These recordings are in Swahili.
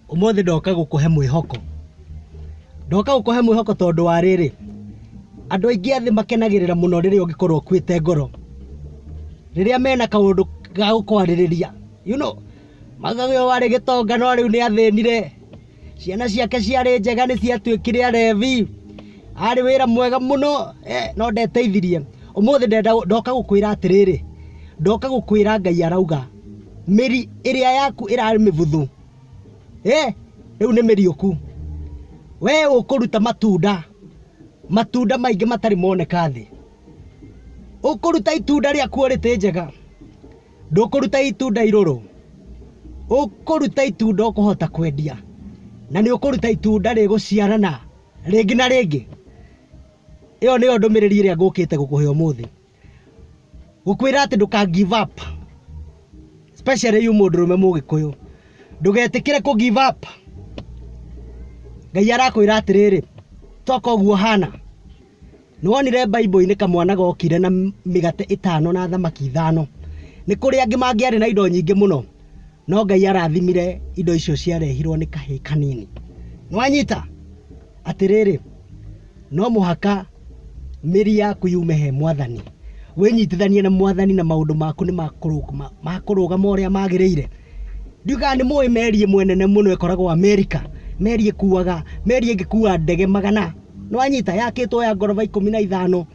Umuthi ndoka gukuhe mwihoko. Ndoka gukuhe mwihoko tondu wa riri. Andu aingi athi makenagirira muno riri ungikorwo kwite ngoro. Riria mena kaundu ga gukwariria. You know, magagyo wari gitonga no riu ni athinire. Ciana ciake ciari njega ni ciatuikire arevi. Ari wira mwega muno, no ndeteithirie. Umuthi ndoka gukwira atiriri. Ndoka gukwira Ngai arauga. Miri iria yaku irari mivuthu. Riu ni miriuku. We ukuruta matunda. Matunda maingi matari moneka thi. Ukuruta itunda ria quality njega. Ndukuruta itunda iruru. Ukuruta itunda ukuhota kwendia. Na ni ukuruta itunda riguciarana ringi na ringi. Iyo niyo ndumiriri iria ngukite gukuhe umuthi. Gukwira ati nduka give up. Especially you mundurume mugikuyu. Ndugetikire ku give up. Ngai arakwira atiriri, toka uguo hana. Niwonire Bible-ini kamwana gokire na migate 5 na thamaki 5. Ni kuri angi mangiari na indo nyingi muno. No Ngai arathimire indo icio ciarehirwo ni kahi kanini. Nwanyita atiriri, no muhaka miri yaku yume he Mwathani. Winyitithanie na Mwathani na maundu maku ni makurugama uria magiriire. Ndiuga ni muwi meri imwe nene muno ikoragwo America. Meri ikuaga, meri ingikua ndege magana. Nwanyita yakitwo ya ngoroba 15.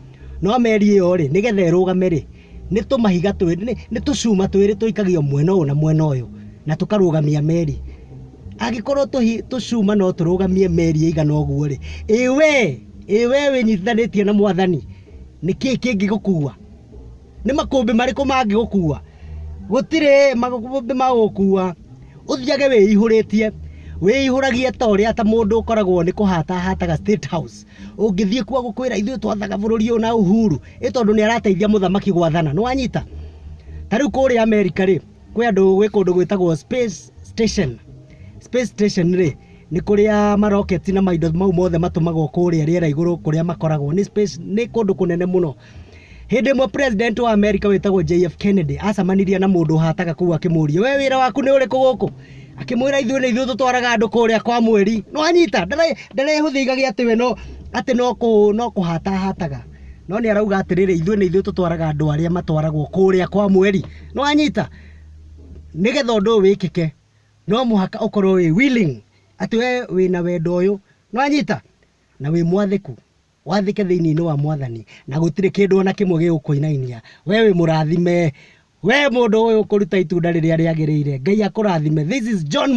No meri iyo ri nigetha irugame ri ni tumahiga twiri ni tucuma twiri tuikagio mwena uyu na mwena uyu na tukarugamia meri. Agikorwo tucuma no turugamie meri igana uguo ri. Iwe winyitithanitie na Mwathani. Niki kingi gukua? Ni makumbi mariku mangi gukua? Gutire makumbi ma gukua. Uthiage wihuritie. Wihuragie ta uria ta mundu ukoragwo ni kuhata hataga State House. Ungithie kwa gukwira ithuĩ twathaga bururi uyu na Uhuru. Itondu ni arateithia muthamaki gwathana. Nwanyita. Tariu kuri America ri, kwi andu gwi kundu gwitagwo Space Station. Space Station ri ni kuria maroketi na maindo mau mothe matumagwo kuria riera iguru kuria makoragwo ni space ni kundu kunene muno. Hindi mwe president wa America witagwo JF Kennedy acamanirie na mundu hataga kuwa akimuria, we wira waku ni uriku guku? Akimwira ithuĩ tutwaraga andu kuria kwa mweri. Nwanyita ndare huthigagia ati we no ati no kuhata hataga. No ni arauga atiriri ithuĩ tutwaraga andu aria matwaragwo kuria kwa mweri. Nwanyita nigetha undu wikike no muhaka ukorwo wi willing ati we wina wendo uyu. Nwanyita na wi mwathiku wathike thiini wa Mwathani na gutire kindu ona kimwe gigukuinainia. We wi murathime, we mundu uyu kuruta itunda riria riagiriire. Ngai akurathime. This is John